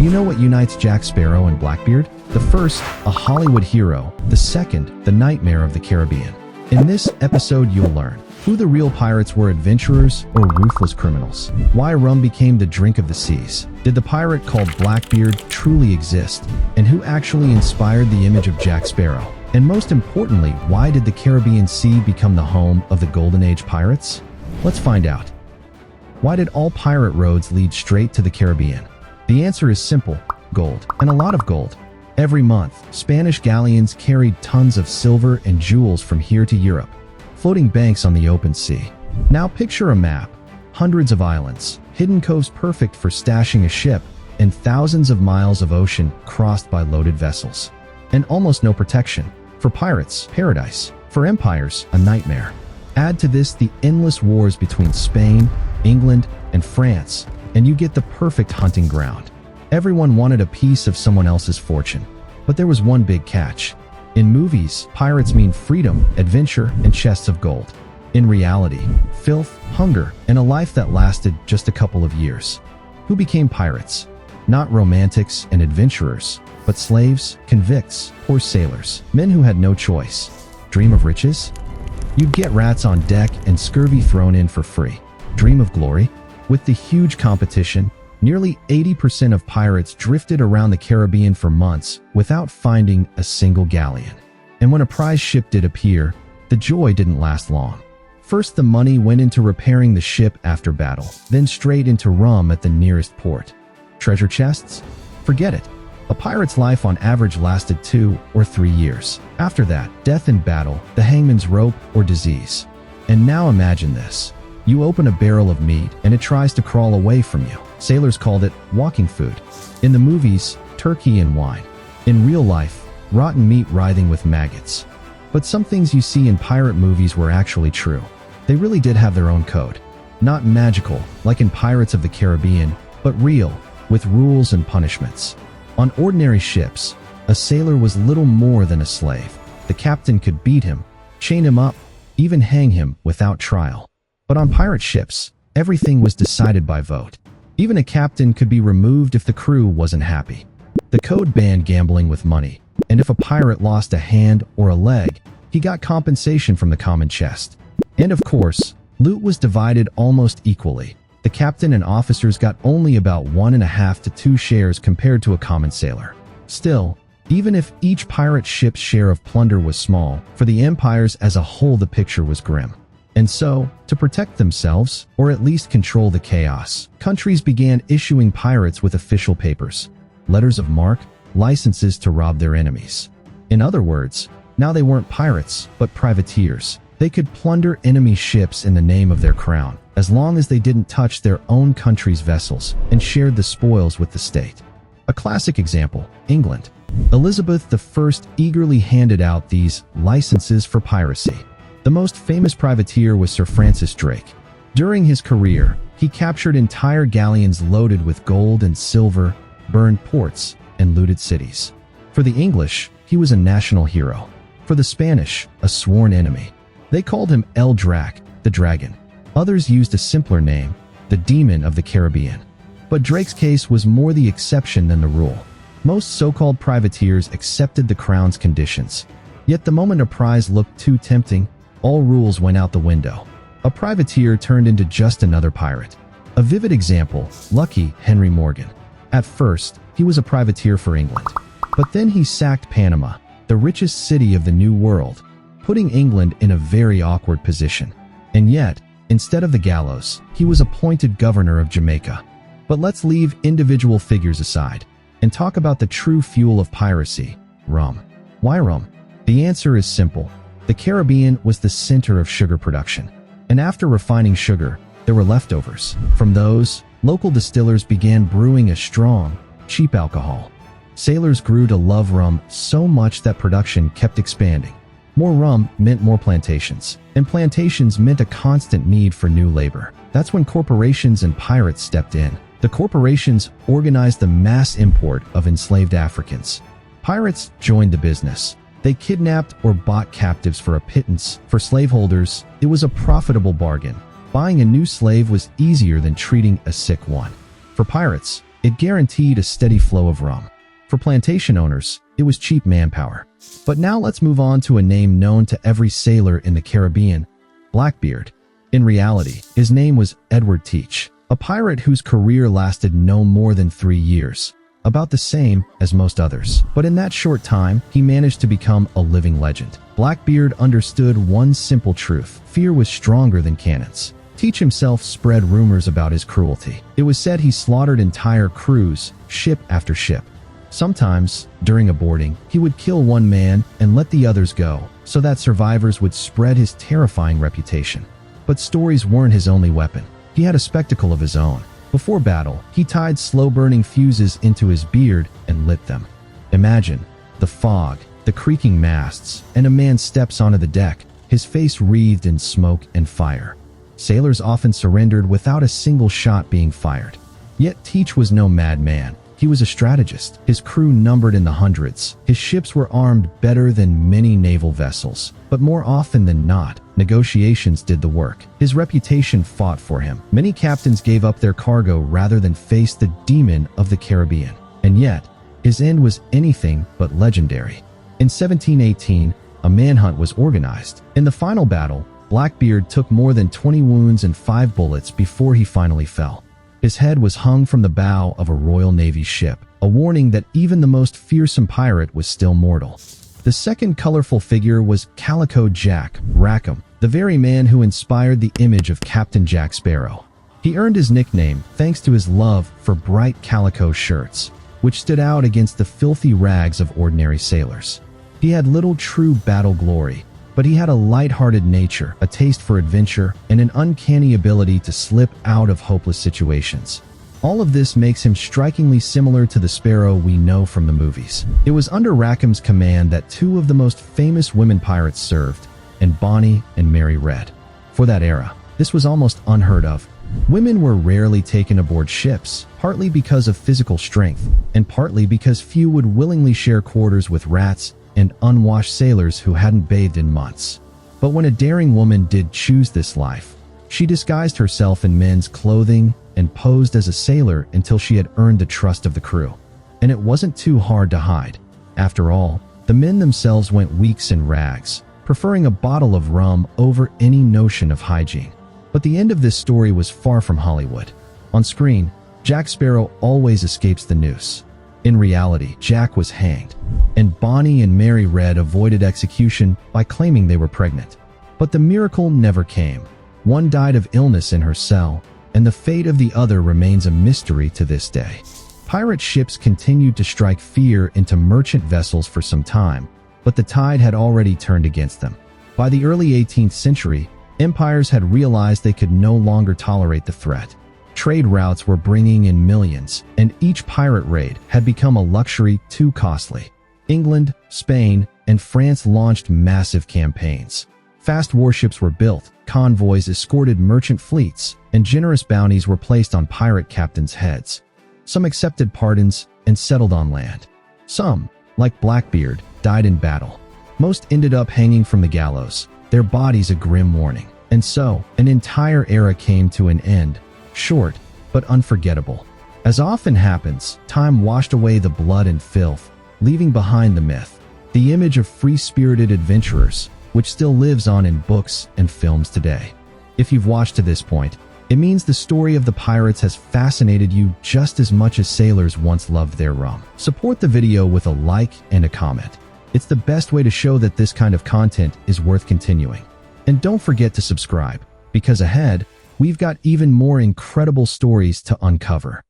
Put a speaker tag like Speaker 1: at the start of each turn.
Speaker 1: you know what unites Jack Sparrow and Blackbeard? The first, a Hollywood hero. The second, the nightmare of the Caribbean. In this episode, you'll learn who the real pirates were, adventurers or ruthless criminals. Why rum became the drink of the seas. Did the pirate called Blackbeard truly exist? And who actually inspired the image of Jack Sparrow? And most importantly, why did the Caribbean Sea become the home of the Golden Age pirates? Let's find out. Why did all pirate roads lead straight to the Caribbean? The answer is simple: gold, and a lot of gold. Every month, Spanish galleons carried tons of silver and jewels from here to Europe, floating banks on the open sea. Now picture a map, hundreds of islands, hidden coves perfect for stashing a ship, and thousands of miles of ocean crossed by loaded vessels. And almost no protection. For pirates, paradise. For empires, a nightmare. Add to this the endless wars between Spain, England, and France, and you get the perfect hunting ground. Everyone wanted a piece of someone else's fortune. But there was one big catch. In movies, pirates mean freedom, adventure, and chests of gold. In reality, filth, hunger, and a life that lasted just a couple of years. Who became pirates? Not romantics and adventurers, but slaves, convicts, poor sailors, men who had no choice. Dream of riches? You'd get rats on deck and scurvy thrown in for free. Dream of glory? With the huge competition, nearly 80% of pirates drifted around the Caribbean for months without finding a single galleon. And when a prize ship did appear, the joy didn't last long. First, the money went into repairing the ship after battle, then straight into rum at the nearest port. Treasure chests? Forget it. A pirate's life on average lasted 2 or 3 years. After that, death in battle, the hangman's rope, or disease. And now imagine this. You open a barrel of meat and it tries to crawl away from you. Sailors called it walking food. In the movies, turkey and wine. In real life, rotten meat writhing with maggots. But some things you see in pirate movies were actually true. They really did have their own code. Not magical, like in Pirates of the Caribbean, but real, with rules and punishments. On ordinary ships, a sailor was little more than a slave. The captain could beat him, chain him up, even hang him without trial. But on pirate ships, everything was decided by vote. Even a captain could be removed if the crew wasn't happy. The code banned gambling with money, and if a pirate lost a hand or a leg, he got compensation from the common chest. And of course, loot was divided almost equally. The captain and officers got only about 1.5 to 2 shares compared to a common sailor. Still, even if each pirate ship's share of plunder was small, for the empires as a whole the picture was grim. And so, to protect themselves, or at least control the chaos, countries began issuing pirates with official papers, letters of marque, licenses to rob their enemies. In other words, now they weren't pirates, but privateers. They could plunder enemy ships in the name of their crown, as long as they didn't touch their own country's vessels and shared the spoils with the state. A classic example, England. Elizabeth I eagerly handed out these licenses for piracy. The most famous privateer was Sir Francis Drake. During his career, he captured entire galleons loaded with gold and silver, burned ports, and looted cities. For the English, he was a national hero. For the Spanish, a sworn enemy. They called him El Drac, the dragon. Others used a simpler name, the Demon of the Caribbean. But Drake's case was more the exception than the rule. Most so-called privateers accepted the crown's conditions. Yet the moment a prize looked too tempting, all rules went out the window. A privateer turned into just another pirate. A vivid example, Lucky Henry Morgan. At first, he was a privateer for England. But then he sacked Panama, the richest city of the New World, putting England in a very awkward position. And yet, instead of the gallows, he was appointed governor of Jamaica. But let's leave individual figures aside and talk about the true fuel of piracy, rum. Why rum? The answer is simple. The Caribbean was the center of sugar production. And after refining sugar, there were leftovers. From those, local distillers began brewing a strong, cheap alcohol. Sailors grew to love rum so much that production kept expanding. More rum meant more plantations, and plantations meant a constant need for new labor. That's when corporations and pirates stepped in. The corporations organized the mass import of enslaved Africans. Pirates joined the business. They kidnapped or bought captives for a pittance. For slaveholders, it was a profitable bargain. Buying a new slave was easier than treating a sick one. For pirates, It guaranteed a steady flow of rum. For plantation owners, it was cheap manpower. But now let's move on to a name known to every sailor in the Caribbean, Blackbeard. In reality, his name was Edward Teach, a pirate whose career lasted no more than 3 years, about the same as most others. But in that short time, he managed to become a living legend. Blackbeard understood one simple truth: fear was stronger than cannons. Teach himself spread rumors about his cruelty. It was said he slaughtered entire crews, ship after ship. Sometimes, during a boarding, he would kill one man and let the others go, so that survivors would spread his terrifying reputation. But stories weren't his only weapon. He had a spectacle of his own. Before battle, he tied slow-burning fuses into his beard and lit them. Imagine the fog, the creaking masts, and a man steps onto the deck, his face wreathed in smoke and fire. Sailors often surrendered without a single shot being fired. Yet Teach was no madman. He was a strategist. His crew numbered in the hundreds. His ships were armed better than many naval vessels. But more often than not, negotiations did the work. His reputation fought for him. Many captains gave up their cargo rather than face the demon of the Caribbean. And yet, his end was anything but legendary. In 1718, a manhunt was organized. In the final battle, Blackbeard took more than 20 wounds and 5 bullets before he finally fell. His head was hung from the bow of a Royal Navy ship, a warning that even the most fearsome pirate was still mortal. The second colorful figure was Calico Jack Rackham, the very man who inspired the image of Captain Jack Sparrow. He earned his nickname thanks to his love for bright calico shirts, which stood out against the filthy rags of ordinary sailors. He had little true battle glory, but he had a light-hearted nature, a taste for adventure, and an uncanny ability to slip out of hopeless situations. All of this makes him strikingly similar to the Sparrow we know from the movies. It was under Rackham's command that 2 of the most famous women pirates served, and Bonnie and Mary Red. For that era, this was almost unheard of. Women were rarely taken aboard ships, partly because of physical strength, and partly because few would willingly share quarters with rats and unwashed sailors who hadn't bathed in months. But when a daring woman did choose this life, she disguised herself in men's clothing and posed as a sailor until she had earned the trust of the crew. And it wasn't too hard to hide. After all, the men themselves went weeks in rags, preferring a bottle of rum over any notion of hygiene. But the end of this story was far from Hollywood. On screen, Jack Sparrow always escapes the noose. In reality, Jack was hanged, and Bonnie and Mary Red avoided execution by claiming they were pregnant. But the miracle never came. One died of illness in her cell, and the fate of the other remains a mystery to this day. Pirate ships continued to strike fear into merchant vessels for some time, but the tide had already turned against them. By the early 18th century, empires had realized they could no longer tolerate the threat. Trade routes were bringing in millions, and each pirate raid had become a luxury too costly. England, Spain, and France launched massive campaigns. Fast warships were built, convoys escorted merchant fleets, and generous bounties were placed on pirate captains' heads. Some accepted pardons and settled on land. Some, like Blackbeard, died in battle. Most ended up hanging from the gallows, their bodies a grim warning. And so, an entire era came to an end. Short, but unforgettable. As often happens, time washed away the blood and filth, leaving behind the myth, the image of free-spirited adventurers, which still lives on in books and films today. If you've watched to this point, it means the story of the pirates has fascinated you just as much as sailors once loved their rum. Support the video with a like and a comment. It's the best way to show that this kind of content is worth continuing. And don't forget to subscribe, because ahead, we've got even more incredible stories to uncover.